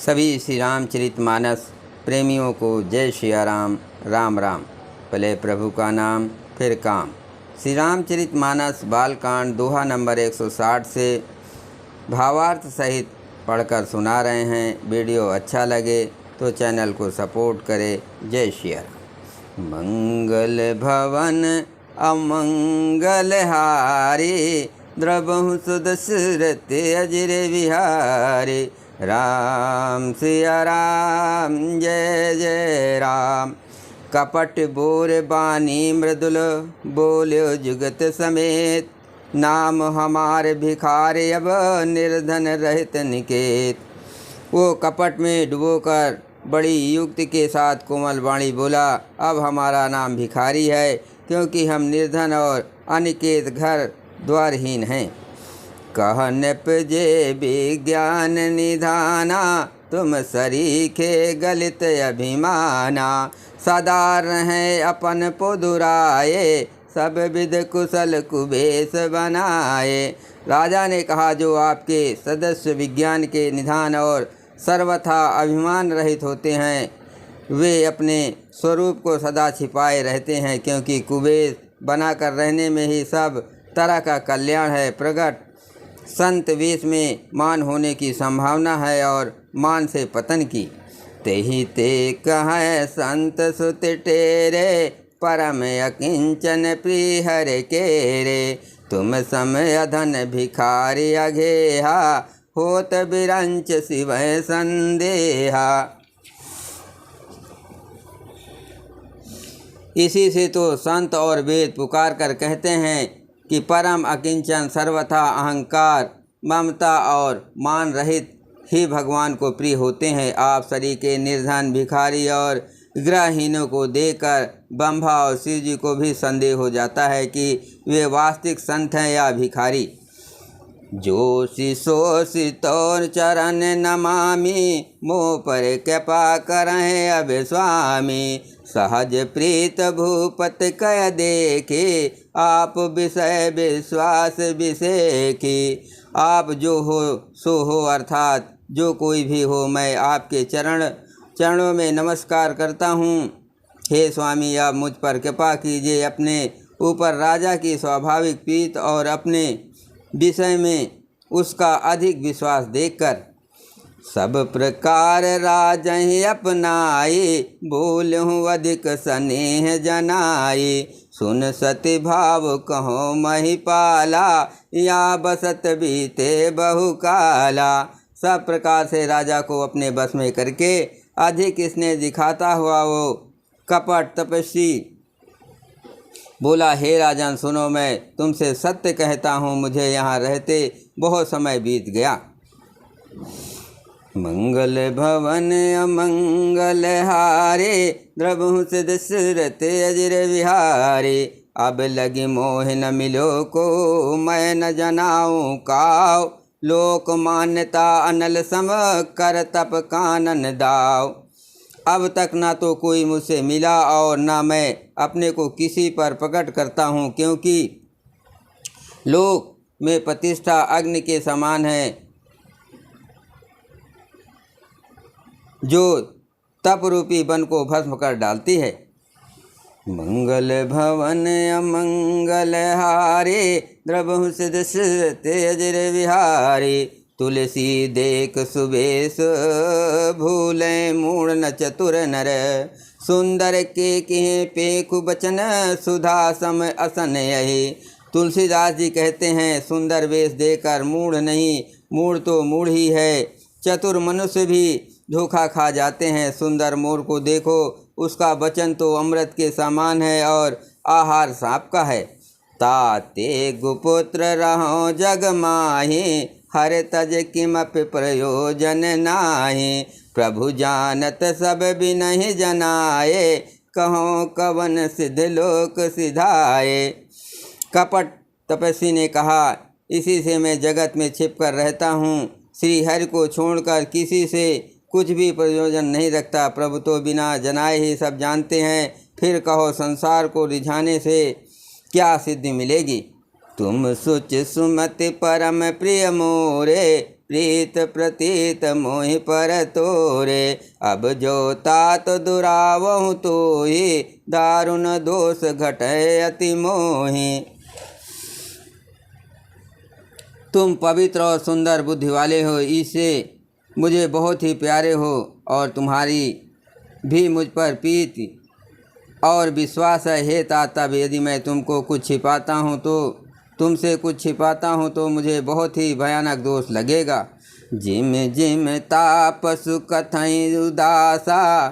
सभी श्री रामचरितमानस प्रेमियों को जय सिया राम। राम राम। पहले प्रभु का नाम फिर काम। श्री रामचरितमानस बालकांड दोहा नंबर 160 से भावार्थ सहित पढ़कर सुना रहे हैं। वीडियो अच्छा लगे तो चैनल को सपोर्ट करें। जय सिया राम। मंगल भवन अमंगल हारी, द्रवहु सुदशरथ अजिर विहारी। राम सिया राम जय जय राम। कपट बोर बानी मृदुल, बोल्यो जुगत समेत। नाम हमारे भिखारी, अब निर्धन रहित निकेत। वो कपट में डुबोकर बड़ी युक्ति के साथ कोमल वाणी बोला, अब हमारा नाम भिखारी है, क्योंकि हम निर्धन और अनिकेत घर द्वारहीन हैं। कहन जे विज्ञान निधाना, तुम सरीखे गलित अभिमाना। सदा रहें अपन पुदुराए, सब विध कुशल कुबेश बनाए। राजा ने कहा, जो आपके सदस्य विज्ञान के निधान और सर्वथा अभिमान रहित होते हैं, वे अपने स्वरूप को सदा छिपाए रहते हैं, क्योंकि कुबेश बनाकर रहने में ही सब तरह का कल्याण है। प्रगट संत वेश में मान होने की संभावना है और मान से पतन की। तेहि ते कहे संत सुत टेरे, परम अकिंचन प्रिय हर केरे। तुम समय अधन भिखारी अघेहा, होत बिरंच शिव संदेहा। इसी से तो संत और वेद पुकार कर कहते हैं कि परम अकिंचन, सर्वथा अहंकार, ममता और मान रहित ही भगवान को प्रिय होते हैं। आप शरीर के निर्धन, भिखारी और गृहहीनों को देखकर ब्रह्मा और शिव जी को भी संदेह हो जाता है कि वे वास्तविक संत हैं या भिखारी। जोशी सोशी तोर चरण नमामि, मोह पर कृपा करें अब स्वामी। सहज प्रीत भूपत कह देखे, आप विषय विश्वास विषेखी। आप जो हो सो हो, अर्थात जो कोई भी हो, मैं आपके चरणों में नमस्कार करता हूँ। हे स्वामी, आप मुझ पर कृपा कीजिए। अपने ऊपर राजा की स्वाभाविक प्रीत और अपने विषय में उसका अधिक विश्वास देखकर सब प्रकार राजहि अपनाई। बोलहूँ अधिक स्नेह जनाई, सुन सति भाव कहो महिपाला। या बसत बीते बहु काला। सब प्रकार से राजा को अपने बस में करके अधिक स्नेह दिखाता हुआ वो कपट तपस्वी बोला, हे राजन सुनो, मैं तुमसे सत्य कहता हूँ, मुझे यहाँ रहते बहुत समय बीत गया। मंगल भवन अमंगल हारे, द्रवहु दशरथ अजिर विहारे। अब लगी मोह न मिलो को, मैं न जनाऊँ काव। लोक मान्यता अनल सम, कर तप कानन दाव। अब तक ना तो कोई मुझसे मिला और ना मैं अपने को किसी पर प्रकट करता हूँ, क्योंकि लोक में प्रतिष्ठा अग्नि के समान है, जो तप रूपी वन को भस्म कर डालती है। मंगल भवन अमंगल हारे, द्रवहु दशरथ अजिर विहारी। तुलसी देख सुबेश, भूले मूढ़ न चतुर नर। सुंदर के किहे पेखु बचन, सुधा सम असन यही। तुलसीदास जी कहते हैं, सुंदर वेश देकर मूढ़ नहीं, मूढ़ तो मूढ़ ही है। चतुर मनुष्य भी धोखा खा जाते हैं। सुंदर मोर को देखो, उसका वचन तो अमृत के समान है और आहार सांप का है। ताते गुपुत्र रहो जग माही, हर तज किमपि प्रयोजन नाही। प्रभु जानत सब बिनहि जनाए, कहो कवन सिद्ध लोक सिधाए। कपट तपस्वी ने कहा, इसी से मैं जगत में छिप कर रहता हूँ। श्री हरि को छोड़कर किसी से कुछ भी प्रयोजन नहीं रखता। प्रभु तो बिना जनाए ही सब जानते हैं। फिर कहो, संसार को रिझाने से क्या सिद्धि मिलेगी। तुम सुच सुमति परम प्रिय मोरे, प्रीत प्रतीत मोहि पर तोरे। अब जो तात दुरावहु तोहि, दारुण दोष घटै अति मोहि। तुम पवित्र और सुंदर बुद्धि वाले हो, इससे मुझे बहुत ही प्यारे हो, और तुम्हारी भी मुझ पर प्रीति और विश्वास है। हे तात, तब यदि मैं तुमको कुछ छिपाता हूँ तो तुमसे कुछ छिपाता हूँ तो मुझे बहुत ही भयानक दोष लगेगा। जिम जिम तापसु कथई उदासा,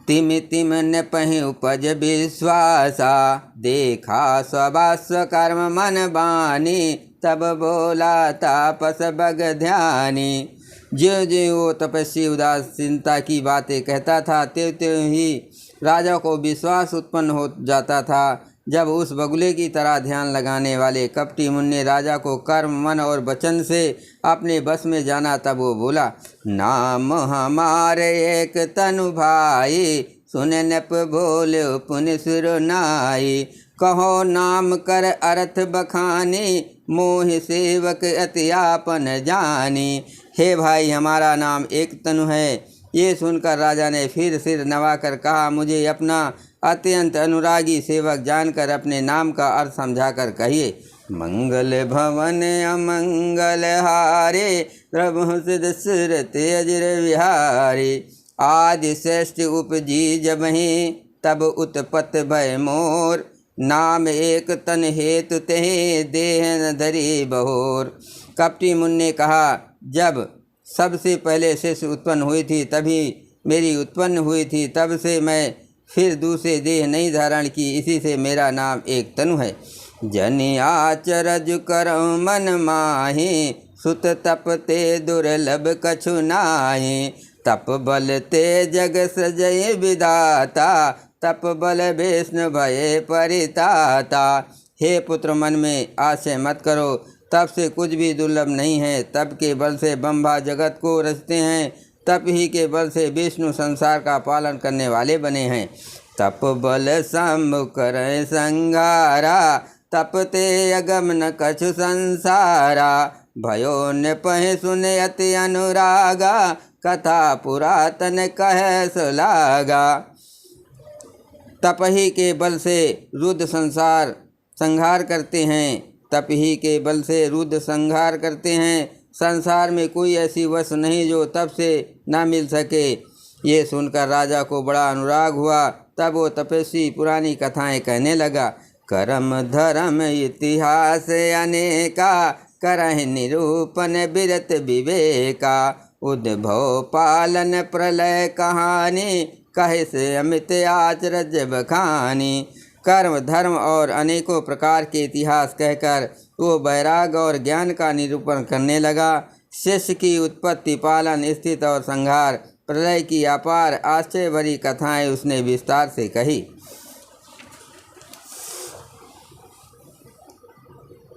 तिम तिम न पहि उपज विश्वासा। देखा स्वभास कर्म मन बानी, तब बोला तापस बग ध्यानी। ज्यों ज्यों वो तपस्वी उदासीनता की बातें कहता था, त्यों त्यों ही राजा को विश्वास उत्पन्न हो जाता था। जब उस बगुले की तरह ध्यान लगाने वाले कपटी मुन्ने राजा को कर्म मन और वचन से अपने बस में जाना, तब वो बोला, नाम हमारे एक तनु भाई, सुन नप बोले पुन सुर नाई। कहो नाम कर अर्थ बखानी, मोहि सेवक अति आपन जानी। हे भाई, हमारा नाम एक तनु है। ये सुनकर राजा ने फिर सिर नवाकर कहा, मुझे अपना अत्यंत अनुरागी सेवक जानकर अपने नाम का अर्थ समझाकर कहिए। मंगल भवन अमंगल हारे, प्रभु सिद्ध सुरत अजर विहारी। आदि श्रेष्ठ उपजी जबहि, तब उत्पत भय मोर। नाम एक तन हेतु तेहि, देह न धरी बहोर। कपटी मुनि ने कहा, जब सबसे पहले शिष्य उत्पन्न हुई थी तभी मेरी उत्पन्न हुई थी, तब से मैं फिर दूसरे देह नहीं धारण की, इसी से मेरा नाम एक तनु है। जनि आचरज करौ मन माहि, सुत तप ते दुर्लभ कछु नाहि। तप बल ते जग सजय विधाता, तप बल विष्णु भय परिताता। हे पुत्र, मन में आशय मत करो, तप से कुछ भी दुर्लभ नहीं है। तप के बल से ब्रह्मा जगत को रचते हैं, तप ही के बल से विष्णु संसार का पालन करने वाले बने हैं। तप बल शंभु करय संहारा, तप ते अगम न कछु संसारा। भयो न पहि सुने अति अनुरागा, कथा पुरातन कह सुलागा। तप ही के बल से रुद्र संसार संहार करते हैं, तप ही के बल से रुद्र संहार करते हैं। संसार में कोई ऐसी वस्तु नहीं जो तप से ना मिल सके। ये सुनकर राजा को बड़ा अनुराग हुआ। तब वो तपस्वी पुरानी कथाएं कहने लगा। कर्म धर्म इतिहास अनेका, करहि निरूपण बिरत विवेका। उद्भव पालन प्रलय कहानी, कहे से अमित आचरज बखानी। कर्म धर्म और अनेकों प्रकार के इतिहास कहकर वो वैराग और ज्ञान का निरूपण करने लगा। शिष्य की उत्पत्ति, पालन, स्थिति और संहार, प्रलय की अपार आश्चर्य भरी कथाएं उसने विस्तार से कही।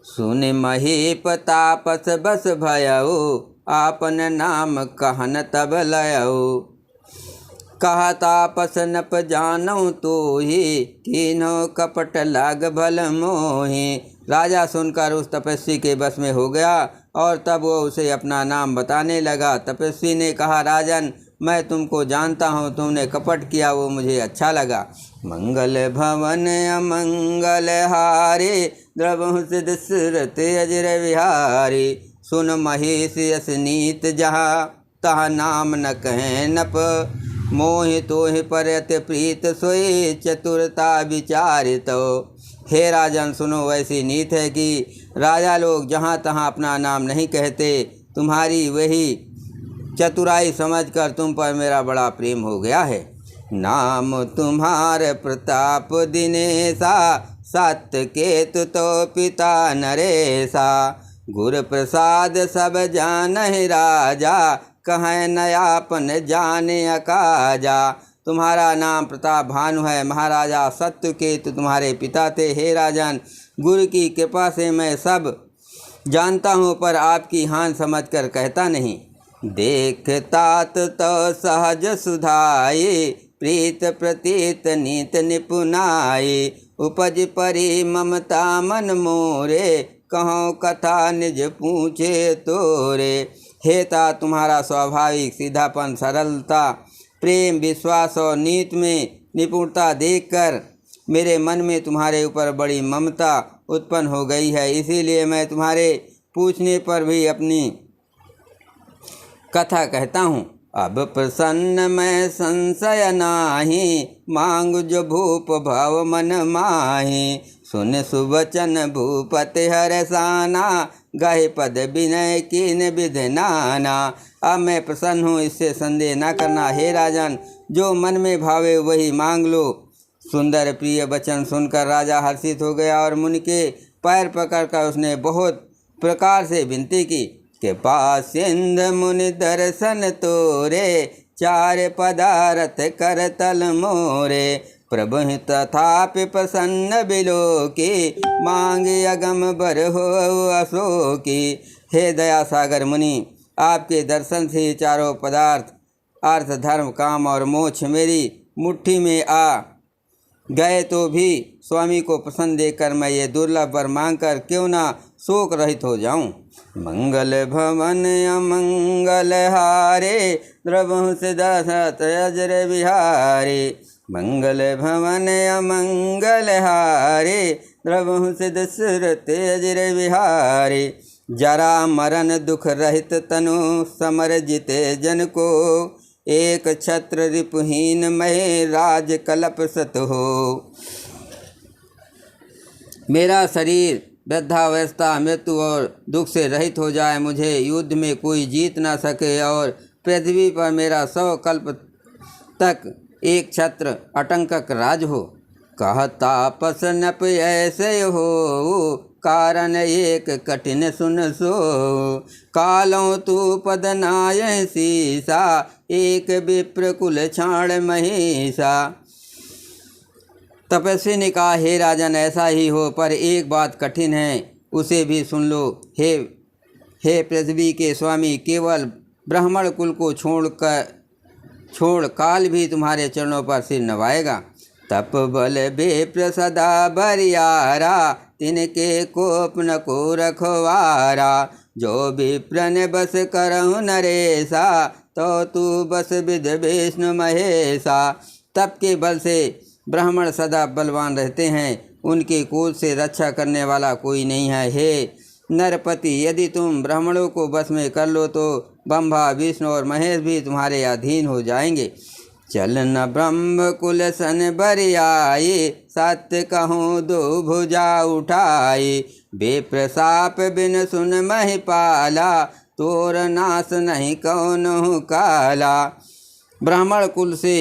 सुन महीप तापस बस भयऊ, आपन नाम कहन तब लयऊ। कहा तापस नप जानऊ तोहि, कीन्हो कपट लाग भल मोहि। राजा सुनकर उस तपस्वी के बस में हो गया और तब वो उसे अपना नाम बताने लगा। तपस्वी ने कहा, राजन, मैं तुमको जानता हूँ, तुमने कपट किया वो मुझे अच्छा लगा। मंगल भवन अमंगल हारे, द्रवहु सिद्ध सुरत अजर विहारी। सुन महेश यस नीत जहाँ, तह नाम न कहें नप। मोहि तोहि परत प्रीत सोई, चतुरता विचारित। हे राजन, सुनो, ऐसी नीत है कि राजा लोग जहाँ तहाँ अपना नाम नहीं कहते। तुम्हारी वही चतुराई समझकर तुम पर मेरा बड़ा प्रेम हो गया है। नाम तुम्हार प्रताप दिनेशा, सत्य केतु तो पिता नरेशा। गुर प्रसाद सब जानहि राजा, कहें नयापन जाने अकाजा। तुम्हारा नाम प्रताप भानु है। महाराजा सत्यकेतु तुम्हारे पिता थे। हे राजन, गुरु की कृपा से मैं सब जानता हूँ, पर आपकी हान समझकर कहता नहीं। देख तात तो सहज सुधाई, प्रीत प्रतीत नीत निपुनाई। उपज परी ममता मन मोरे, कहो कथा निज पूछे तोरे। हे ता तुम्हारा स्वाभाविक सीधापन, सरलता, प्रेम, विश्वास और नीति में निपुणता देखकर मेरे मन में तुम्हारे ऊपर बड़ी ममता उत्पन्न हो गई है। इसीलिए मैं तुम्हारे पूछने पर भी अपनी कथा कहता हूँ। अब प्रसन्न मैं संशय नाही, मांग जो भूप भव मन माही। सुन सुवचन भूपति हरसाना, गाहे पद विनय कीन विध नाना। अब मैं प्रसन्न हूँ, इससे संदेह न करना। हे राजन, जो मन में भावे वही मांग लो। सुंदर प्रिय वचन सुनकर राजा हर्षित हो गया और मुनि के पैर पकड़कर उसने बहुत प्रकार से विनती की कि पासिंद मुनि दर्शन तोरे, चार पदारथ कर तल मोरे। प्रभु तथापि प्रसन्न बिलो की, मांगे अगम बर हो अशोकी। हे दया सागर मुनि, आपके दर्शन से चारों पदार्थ अर्थ, धर्म, काम और मोक्ष मेरी मुट्ठी में आ गए तो भी स्वामी को प्रसन्न देखकर मैं ये दुर्लभ वर मांगकर क्यों ना शोक रहित हो जाऊं। मंगल भवन अमंगल हारे, द्रवहु से दशरथ अजर बिहारे। मंगल भवन अमंगल हारे, द्रवहु से दशरथ अजर बिहारे। जरा मरण दुख रहित तनु, समर जिते जन को। एक छत्र रिपुहीन महे, राज कलप सत हो। मेरा शरीर वृद्धावस्था, मृत्यु और दुख से रहित हो जाए, मुझे युद्ध में कोई जीत ना सके और पृथ्वी पर मेरा 100 कल्प तक एक छत्र अटंकक राज हो। कहता पस नप ऐसे हो, कारण एक कठिन सुन सो। कालों तू पद नाय सीसा, एक विप्र कुल छाण महीसा। तपस्वी ने कहा, हे राजन, ऐसा ही हो, पर एक बात कठिन है, उसे भी सुन लो। हे पृथ्वी के स्वामी, केवल ब्राह्मण कुल को छोड़ काल भी तुम्हारे चरणों पर सिर नवाएगा। तप बल विप्र सदा बरियारा, तिनके कोप न को रखवारा। जो विप्र ने बस करहु नरेसा, तो तू बस विध विष्णु महेशा। तप के बल से ब्राह्मण सदा बलवान रहते हैं, उनके कुल से रक्षा करने वाला कोई नहीं है। हे नरपति, यदि तुम ब्राह्मणों को बस में कर लो तो ब्रह्मा, विष्णु और महेश भी तुम्हारे अधीन हो जाएंगे। चलन ब्रह्म कुल सन बरियाई, सत्य कहूँ दो भुजा उठाई। बेप्रसाप बिन सुन महिपाला, तोर नाश नहीं कौन काला। ब्राह्मण कुल से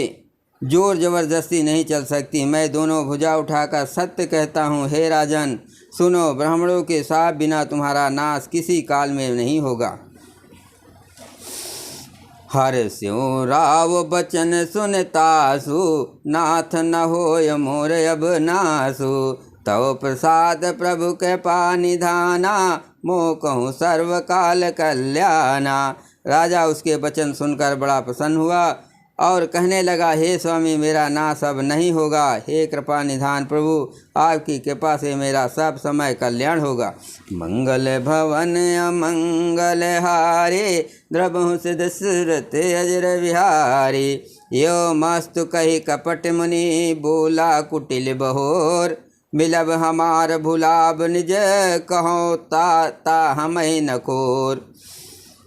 जोर जबरदस्ती नहीं चल सकती। मैं दोनों भुजा उठाकर सत्य कहता हूँ। हे राजन सुनो, ब्राह्मणों के साथ बिना तुम्हारा नाश किसी काल में नहीं होगा। हर स्यों राव बचन सुनतासु, नाथ न होय मोर अब नासु। तव प्रसाद प्रभु कृपा निधाना, मोह कहूँ सर्वकाल कल्याणा। राजा उसके वचन सुनकर बड़ा प्रसन्न हुआ और कहने लगा, हे स्वामी, मेरा नाश अब नहीं होगा। हे कृपा निधान प्रभु, आपकी कृपा से मेरा सब समय कल्याण होगा। मंगल भवन अमंगल हारे, द्रवहु से दशरथ अजर बिहारी। यो मस्तु कही कपट मुनि, बोला कुटिल बहोर। मिलब हमार भुलाब निज, कहो ता हमें नकोर।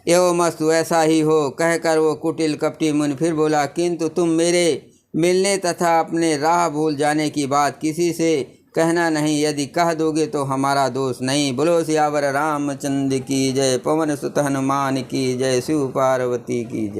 एवं मस्तु ऐसा ही हो, कहकर वो कुटिल कपटी मुनि फिर बोला, किंतु तुम मेरे मिलने तथा अपने राह भूल जाने की बात किसी से कहना नहीं। यदि कह दोगे तो हमारा दोष नहीं। बोलो सियावर रामचंद्र की जय। पवन सुत हनुमान की जय। शिव पार्वती की जय।